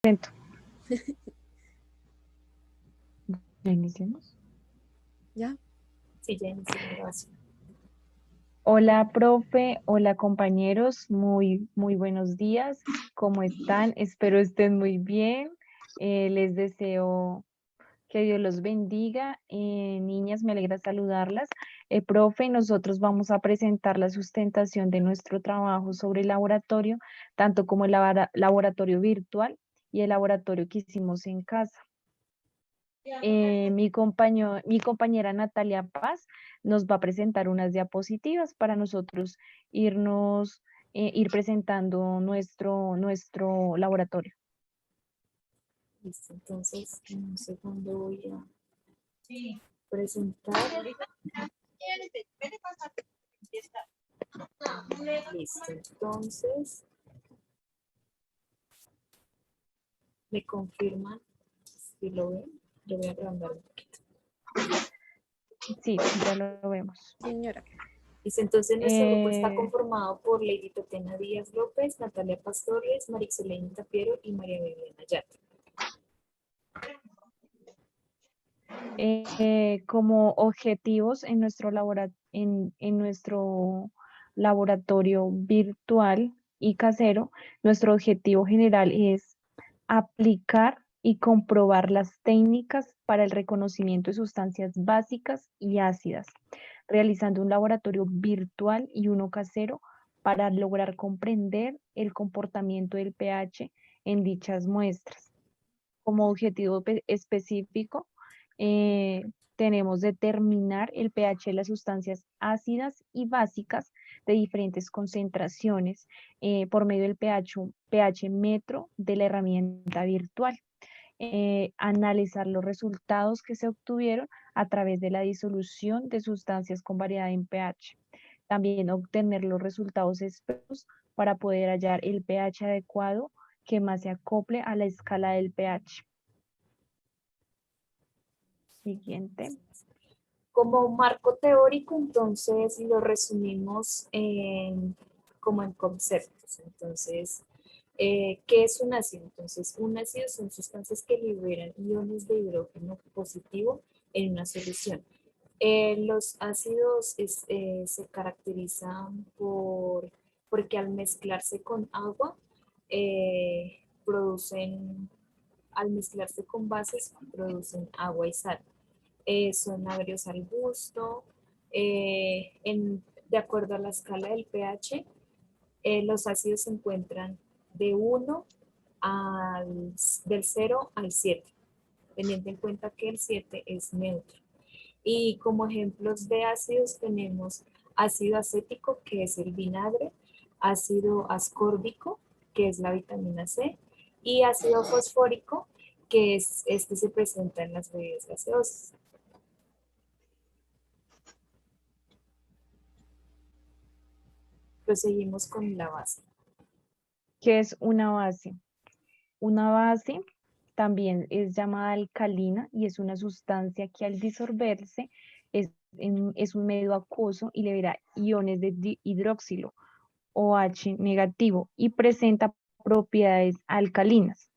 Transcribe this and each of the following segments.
Presento. ¿Ya iniciamos? ¿Ya? Sí, ya inicié la grabación. Hola, profe. Hola, compañeros. Muy buenos días. ¿Cómo están? Espero estén muy bien. Les deseo que Dios los bendiga. Niñas, me alegra saludarlas. Profe, nosotros vamos a presentar la sustentación de nuestro trabajo sobre el laboratorio, tanto como el laboratorio virtual y el laboratorio que hicimos en casa. Mi compañera Natalia Paz nos va a presentar unas diapositivas para nosotros ir presentando nuestro laboratorio. Listo, entonces en un segundo voy a presentar. Listo, entonces me confirman si lo ven. Lo voy a agrandar un poquito. Sí, ya lo vemos. Señora. Listo, entonces nuestro grupo está Eh, conformado por Lady Tatiana Díaz López, Natalia Pastorius, Marixelena Tapiero y María Viviana Yatra. Como objetivos en nuestro laboratorio virtual y casero, nuestro objetivo general es aplicar y comprobar las técnicas para el reconocimiento de sustancias básicas y ácidas, realizando un laboratorio virtual y uno casero para lograr comprender el comportamiento del pH en dichas muestras. Como objetivo específico, eh, tenemos determinar el pH de las sustancias ácidas y básicas de diferentes concentraciones por medio del pH metro de la herramienta virtual. Analizar los resultados que se obtuvieron a través de la disolución de sustancias con variedad en pH. También obtener los resultados esperados para poder hallar el pH adecuado que más se acople a la escala del pH. Siguiente. Como marco teórico, entonces lo resumimos como en conceptos. Entonces, ¿qué es un ácido? Entonces, un ácido son sustancias que liberan iones de hidrógeno positivo en una solución. Los ácidos se caracterizan porque al mezclarse con agua, producen, al mezclarse con bases, producen agua y sal. Son agrios al gusto. De acuerdo a la escala del pH, los ácidos se encuentran de 1 del 0 al 7, teniendo en cuenta que el 7 es neutro. Y como ejemplos de ácidos tenemos ácido acético, que es el vinagre, ácido ascórbico, que es la vitamina C, y ácido fosfórico, que es este se presenta en las bebidas gaseosas. Proseguimos con la base. ¿Qué es una base? Una base también es llamada alcalina y es una sustancia que al disolverse es un medio acuoso y libera iones de hidróxilo OH negativo y presenta propiedades alcalinas.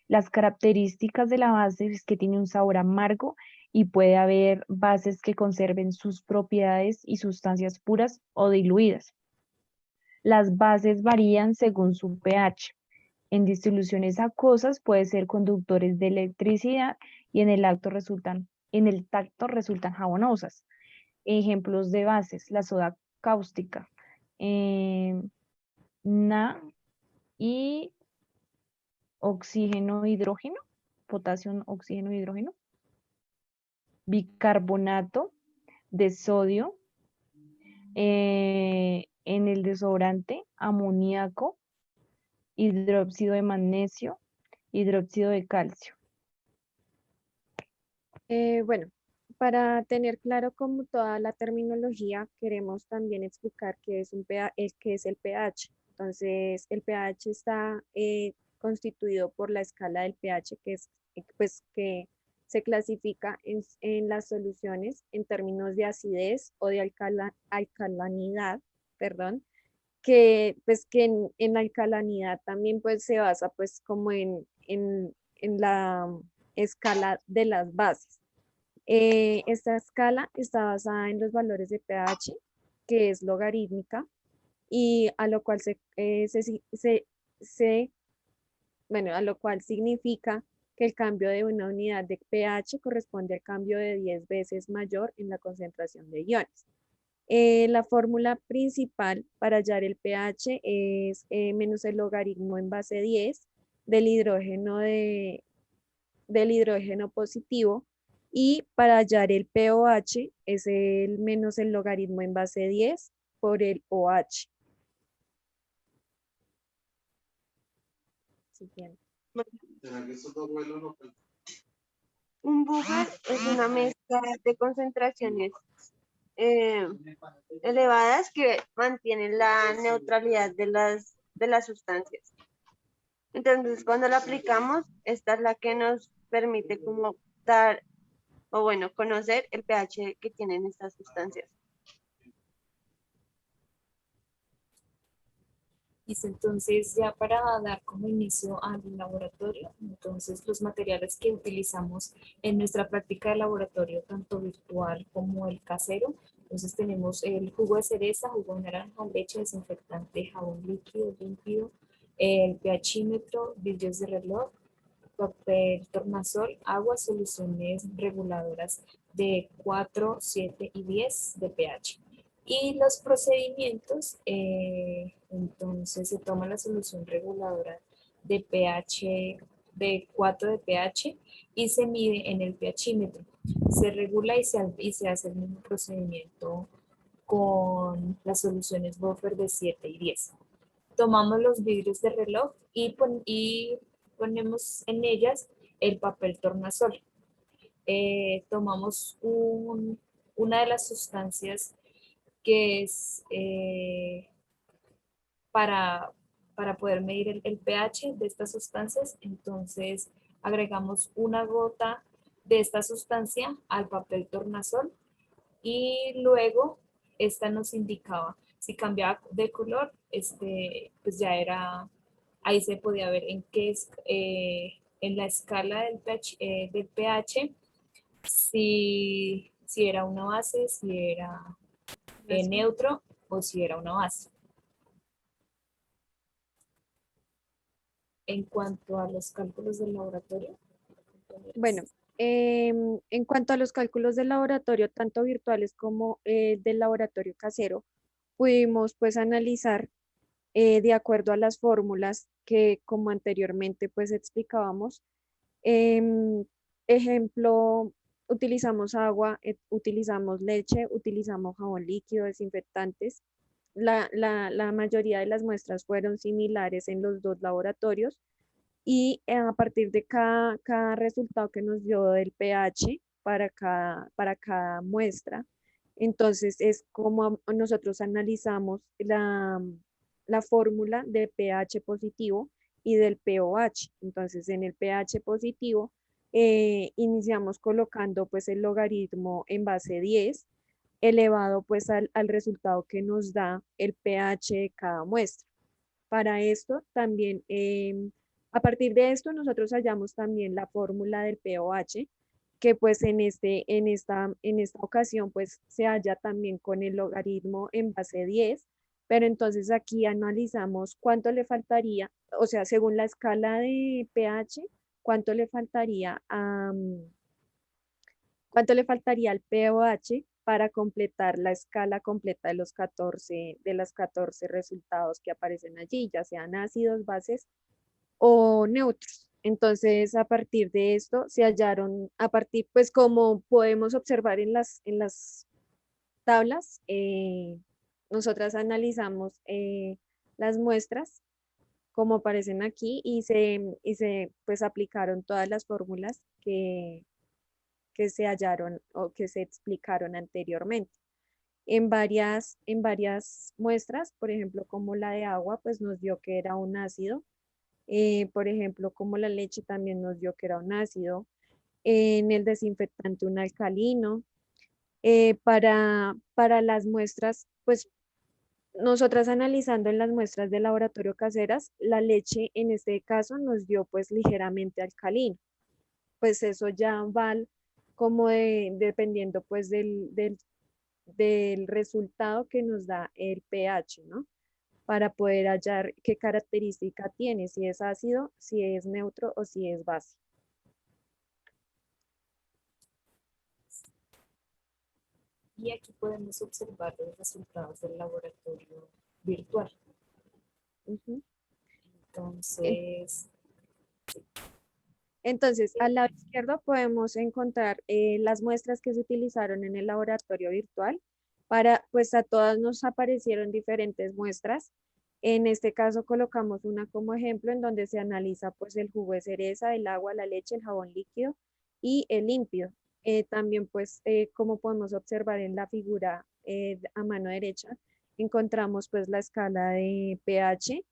Las características de la base es que tiene un sabor amargo y puede haber bases que conserven sus propiedades y sustancias puras o diluidas. Las bases varían según su pH. En disoluciones acuosas pueden ser conductores de electricidad y en el tacto resultan jabonosas. Ejemplos de bases, la soda cáustica, eh, Na y oxígeno, hidrógeno, potasio, oxígeno, hidrógeno, bicarbonato de sodio, en el desodorante, amoníaco, hidróxido de magnesio, hidróxido de calcio. Bueno, para tener claro como toda la terminología, queremos también explicar qué es qué es el pH. Entonces, el pH está constituido por la escala del pH, que es pues que se clasifica en las soluciones en términos de acidez o de alcalinidad, perdón, que pues que en la alcalinidad también pues se basa pues como en la escala de las bases. Esta escala está basada en los valores de pH, que es logarítmica, y a lo cual a lo cual significa que el cambio de una unidad de pH corresponde al cambio de 10 veces mayor en la concentración de iones. La fórmula principal para hallar el pH es menos el logaritmo en base 10 del hidrógeno positivo, y para hallar el pOH es el menos el logaritmo en base 10 por el OH. Siguiente. Un buffer es una mezcla de concentraciones eh, elevadas que mantienen la neutralidad de las sustancias. Entonces, cuando la aplicamos, esta es la que nos permite como dar, o bueno, conocer el pH que tienen estas sustancias. Listo, entonces ya para dar como inicio al laboratorio, entonces los materiales que utilizamos en nuestra práctica de laboratorio, tanto virtual como el casero, entonces tenemos el jugo de cereza, jugo de naranja, leche, desinfectante, jabón líquido, el pHímetro, vidrios de reloj, papel tornasol, agua, soluciones reguladoras de 4, 7 y 10 de pH. Y los procedimientos, entonces se toma la solución reguladora de pH, de 4 de pH, y se mide en el pHímetro. Se regula y se hace el mismo procedimiento con las soluciones buffer de 7 y 10. Tomamos los vidrios de reloj y ponemos en ellas el papel tornasol. Tomamos una de las sustancias que es para poder medir el pH de estas sustancias. Entonces agregamos una gota de esta sustancia al papel tornasol y luego esta nos indicaba si cambiaba de color, pues ya era, ahí se podía ver en qué es, en la escala del pH, si era una base, si era neutro o si era una base. En cuanto a los cálculos del laboratorio. Bueno, en cuanto a los cálculos del laboratorio, tanto virtuales como del laboratorio casero, pudimos pues analizar de acuerdo a las fórmulas que como anteriormente pues explicábamos. Ejemplo, utilizamos agua, utilizamos leche, utilizamos jabón líquido, desinfectantes. La mayoría de las muestras fueron similares en los dos laboratorios, y a partir de cada resultado que nos dio del pH para cada muestra, entonces es como nosotros analizamos la fórmula de pH positivo y del pOH. Entonces en el pH positivo iniciamos colocando pues el logaritmo en base 10 elevado pues al resultado que nos da el pH de cada muestra. Para esto también, a partir de esto nosotros hallamos también la fórmula del pOH, que pues en esta ocasión pues se halla también con el logaritmo en base 10, pero entonces aquí analizamos cuánto le faltaría, o sea, según la escala de pH, cuánto le faltaría al pOH para completar la escala completa de los 14, de las 14 resultados que aparecen allí, ya sean ácidos, bases o neutros. Entonces, a partir de esto se hallaron, pues como podemos observar en las tablas, nosotras analizamos las muestras como aparecen aquí, y se pues aplicaron todas las fórmulas que se hallaron o que se explicaron anteriormente. En varias muestras, por ejemplo, como la de agua, pues nos dio que era un ácido. Por ejemplo, como la leche también nos dio que era un ácido. En el desinfectante un alcalino. Para las muestras, pues nosotras analizando en las muestras de laboratorio caseras, la leche en este caso nos dio pues ligeramente alcalino. Pues eso ya va como dependiendo pues del resultado que nos da el pH, ¿no? Para poder hallar qué característica tiene, si es ácido, si es neutro o si es base. Y aquí podemos observar los resultados del laboratorio virtual. Ujú. En- Entonces, Entonces, al lado izquierdo podemos encontrar las muestras que se utilizaron en el laboratorio virtual. Pues a todas nos aparecieron diferentes muestras. En este caso colocamos una como ejemplo en donde se analiza pues el jugo de cereza, el agua, la leche, el jabón líquido y el límpido. También pues como podemos observar en la figura a mano derecha, encontramos pues la escala de pH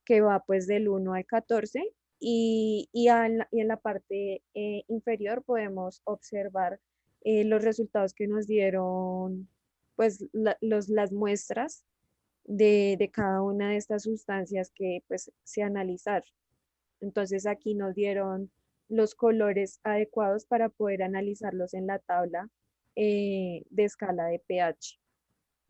que va pues del 1 al 14 y en la parte inferior podemos observar los resultados que nos dieron pues las muestras de cada una de estas sustancias que pues se analizaron. Entonces aquí nos dieron los colores adecuados para poder analizarlos en la tabla de escala de pH.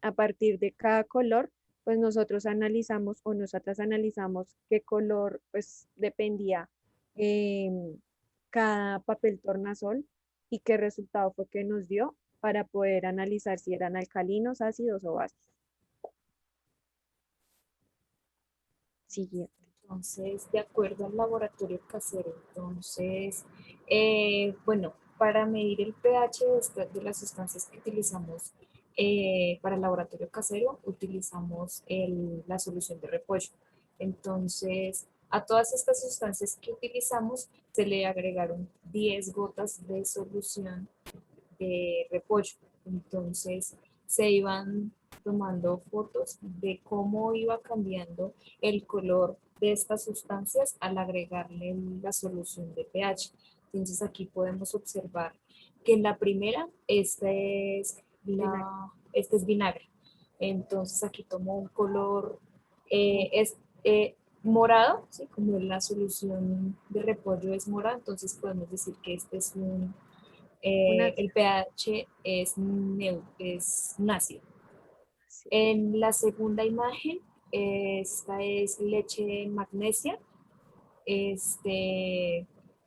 A partir de cada color, pues nosotros analizamos o nosotras analizamos qué color pues dependía cada papel tornasol y qué resultado fue que nos dio para poder analizar si eran alcalinos, ácidos o bases. Siguiente. entonces, de acuerdo al laboratorio casero, entonces, bueno, para medir el pH de las sustancias que utilizamos para el laboratorio casero, utilizamos la solución de repollo. Entonces, a todas estas sustancias que utilizamos se le agregaron 10 gotas de solución de repollo. Entonces, se iban tomando fotos de cómo iba cambiando el color de estas sustancias al agregarle la solución de pH. Entonces aquí podemos observar que en la primera, Vinagre. este es vinagre. Entonces aquí tomó un color morado, ¿sí? Como la solución de repollo es morada, entonces podemos decir que este es Una el pH es un ácido. sí, En la segunda imagen, esta es leche magnesia.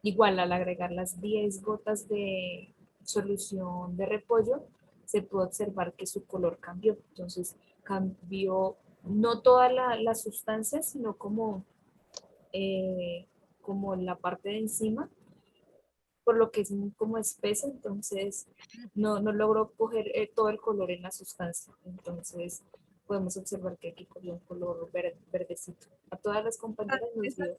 Igual al agregar las 10 gotas de solución de repollo, se puede observar que su color cambió. Entonces cambió no toda la sustancia, sino como la parte de encima, por lo que es como espesa, entonces no logró coger todo el color en la sustancia. Entonces podemos observar que aquí cogió un color verdecito. A todas las compañeras nos dio.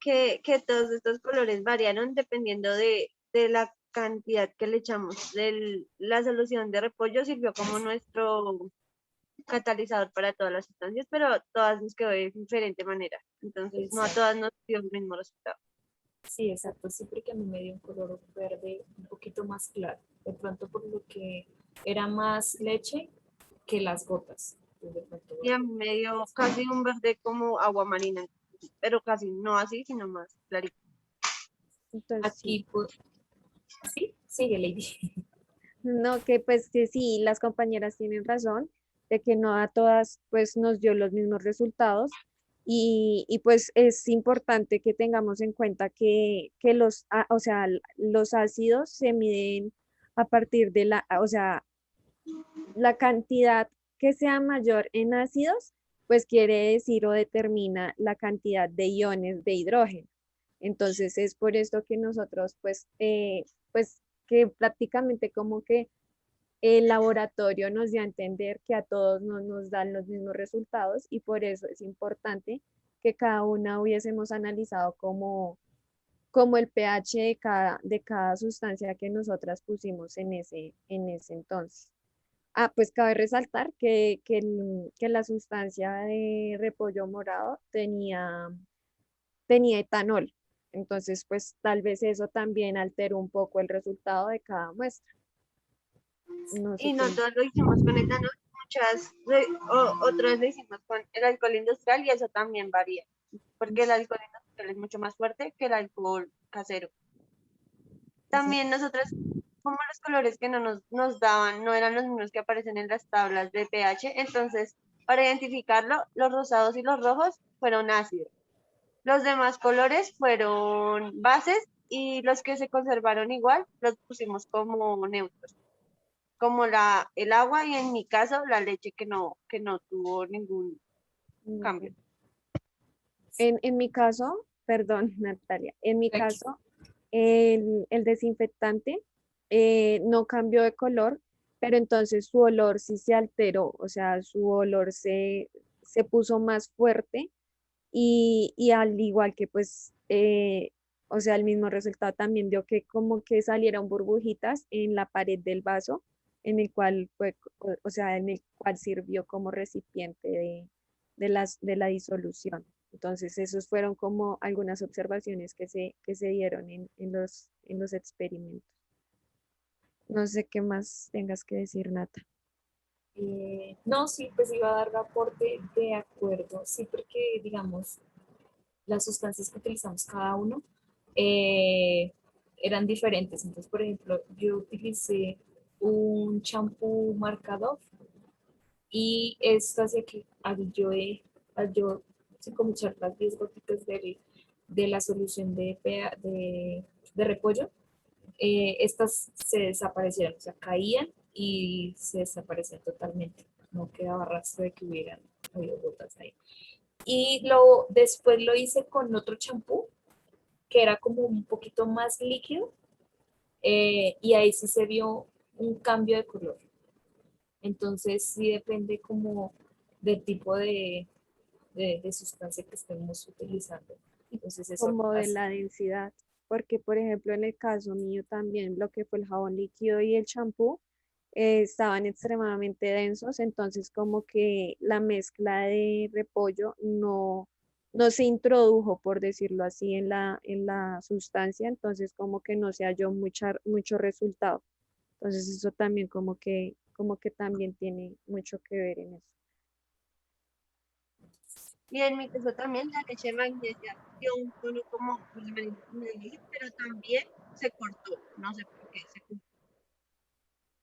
Que todos estos colores variaron dependiendo de la cantidad que le echamos. La solución de repollo sirvió como nuestro catalizador para todas las sustancias, pero todas nos quedó de diferente manera. Entonces, no a Exacto. todas nos dio el mismo resultado. Sí, exacto. Siempre que a mí me dio un color verde un poquito más claro. De pronto por lo que era más leche que las gotas. Entonces, de pronto, Y a mí me dio casi un verde como agua marina, pero casi no así, sino más clarito. entonces sí. aquí, sí, sigue Lady. No, que pues que sí, las compañeras tienen razón de que no a todas pues nos dio los mismos resultados y pues es importante que tengamos en cuenta que o sea, los ácidos se miden a partir de o sea, la cantidad que sea mayor en ácidos, pues quiere decir o determina la cantidad de iones de hidrógeno. Entonces es por esto que nosotros pues que prácticamente como que el laboratorio nos dio a entender que a todos no nos dan los mismos resultados y por eso es importante que cada una hubiésemos analizado como el pH de cada sustancia que nosotras pusimos en ese entonces. Ah, pues cabe resaltar que la sustancia de repollo morado tenía etanol. Entonces, pues tal vez eso también alteró un poco el resultado de cada muestra. No sé Y no qué. todos lo hicimos con etanol, otros le hicimos con el alcohol industrial y eso también varía, porque el alcohol industrial es mucho más fuerte que el alcohol casero. También nosotros, como los colores que nos daban no eran los mismos que aparecen en las tablas de pH, entonces para identificarlo, los rosados y los rojos fueron ácidos. Los demás colores fueron bases y los que se conservaron igual los pusimos como neutros, como el agua y en mi caso la leche que no tuvo ningún cambio. En mi caso, perdón, Natalia, en mi Tranqui. caso, el desinfectante no cambió de color, pero entonces su olor sí se alteró, o sea, su olor se puso más fuerte y al igual que pues, o sea, el mismo resultado también dio que como que salieron burbujitas en la pared del vaso, en el cual fue, o sea, en el cual sirvió como recipiente de la disolución. Entonces, esos fueron como algunas observaciones que se dieron en los experimentos. No sé qué más tengas que decir, Nata. No, sí, pues iba a dar aporte de acuerdo, sí, porque digamos, las sustancias que utilizamos cada uno eran diferentes. Entonces, por ejemplo, yo utilicé un champú marca Dove y esto hace que al yo sí, como echar las 10 gotitas de la solución de repollo, estas se desaparecieron, o sea, caían y se desaparecían totalmente. No quedaba rastro de que hubieran habido gotas ahí. Y después lo hice con otro champú que era como un poquito más líquido y ahí sí se vio un cambio de color. Entonces sí depende como del tipo de sustancia que estemos utilizando. Entonces eso Como de hace. la densidad, porque por ejemplo en el caso mío también lo que fue el jabón líquido y el champú estaban extremadamente densos, entonces como que la mezcla de repollo no se introdujo, por decirlo así, en la sustancia, entonces como que no se halló mucho resultado. Entonces eso también como que también tiene mucho que ver en eso. Y en mi caso también la leche de magnesia dio un tono como gris, pero también se cortó, no sé por qué, se cortó.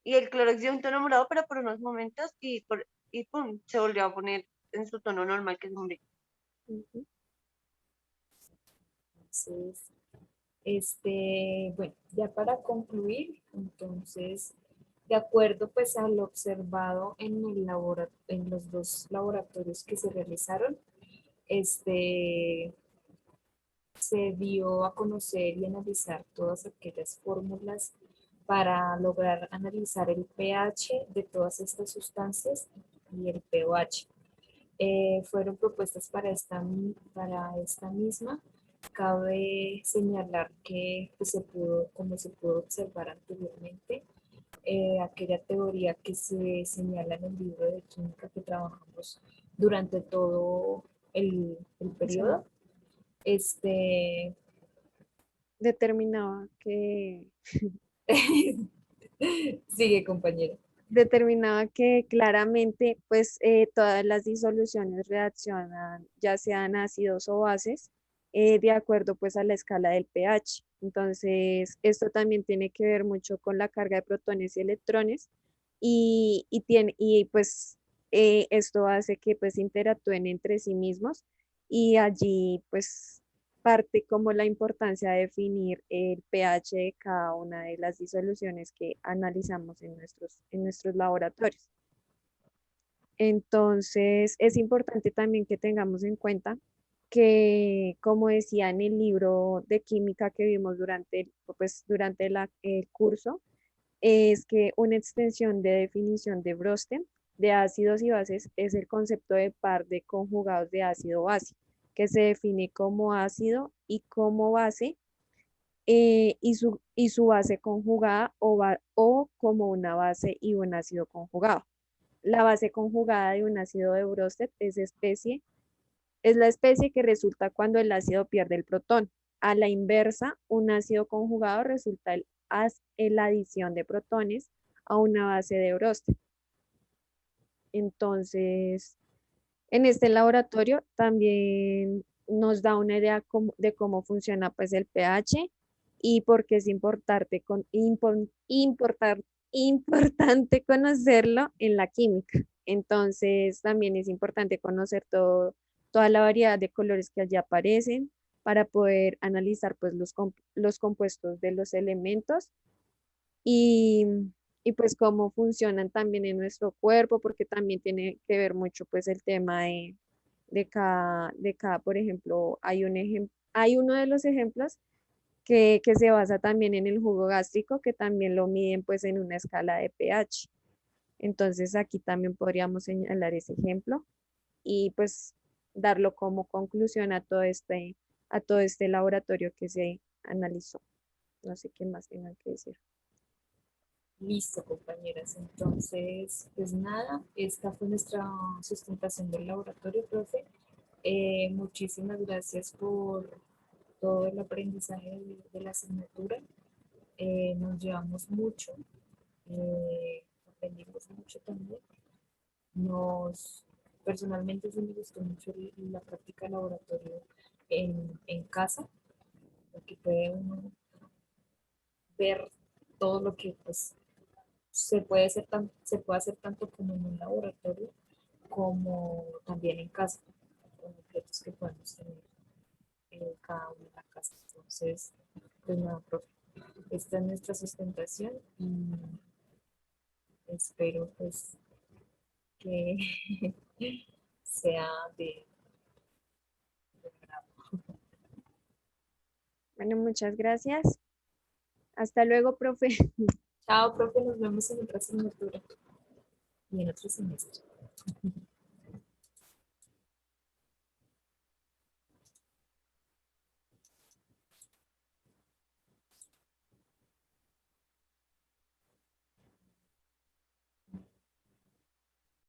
Y el Clorox dio un tono morado, pero por unos momentos y pum, se volvió a poner en su tono normal, que es un gris. Ujú. Entonces, bueno, ya para concluir, entonces, de acuerdo pues a lo observado en los dos laboratorios que se realizaron, se dio a conocer y analizar todas aquellas fórmulas para lograr analizar el pH de todas estas sustancias y el pOH. Fueron propuestas para esta misma. Cabe señalar que pues, como se pudo observar anteriormente, aquella teoría que se señala en el libro de química que trabajamos durante todo el Sí. periodo, este, Determinaba que sigue compañero. determinaba que claramente pues todas las disoluciones reaccionan ya sean ácidos o bases de acuerdo pues a la escala del pH. Entonces esto también tiene que ver mucho con la carga de protones y electrones y pues esto hace que pues interactúen entre sí mismos y allí pues parte como la importancia de definir el pH de cada una de las disoluciones que analizamos en nuestros laboratorios. Entonces, es importante también que tengamos en cuenta que, como decía en el libro de química que vimos pues, durante el curso, es que una extensión de definición de Brosten de ácidos y bases es el concepto de par de conjugados de ácido-base, que se define como ácido y como base y su base conjugada o como una base y un ácido conjugado. La base conjugada de un ácido de Bronsted es la especie que resulta cuando el ácido pierde el protón. A la inversa, un ácido conjugado resulta la adición de protones a una base de Bronsted. Entonces, en este laboratorio también nos da una idea de cómo funciona pues el pH y por qué es importante conocerlo en la química. Entonces, también es importante conocer toda la variedad de colores que allí aparecen para poder analizar pues los compuestos de los elementos y, y pues cómo funcionan también en nuestro cuerpo, porque también tiene que ver mucho pues el tema de cada, por ejemplo, hay uno de los ejemplos que se basa también en el jugo gástrico, que también lo miden pues en una escala de pH. Entonces aquí también podríamos señalar ese ejemplo y pues darlo como conclusión a todo este laboratorio que se analizó. No sé qué más tengan que decir. Listo, compañeras. Entonces, pues nada, esta fue nuestra sustentación del laboratorio, profe. Muchísimas gracias por todo el aprendizaje de la asignatura. Nos llevamos mucho, aprendimos mucho también. Personalmente sí me gustó mucho la práctica de laboratorio en casa, porque puede uno ver todo lo que pues, se puede hacer tanto como en un laboratorio como también en casa, con objetos que podemos tener cada uno en la casa. Entonces, pues nada, profe, esta es nuestra sustentación y espero pues que sea de agrado. Bueno, muchas gracias. Hasta luego, profe. Chao, profe, nos vemos en otra asignatura y en otro semestre.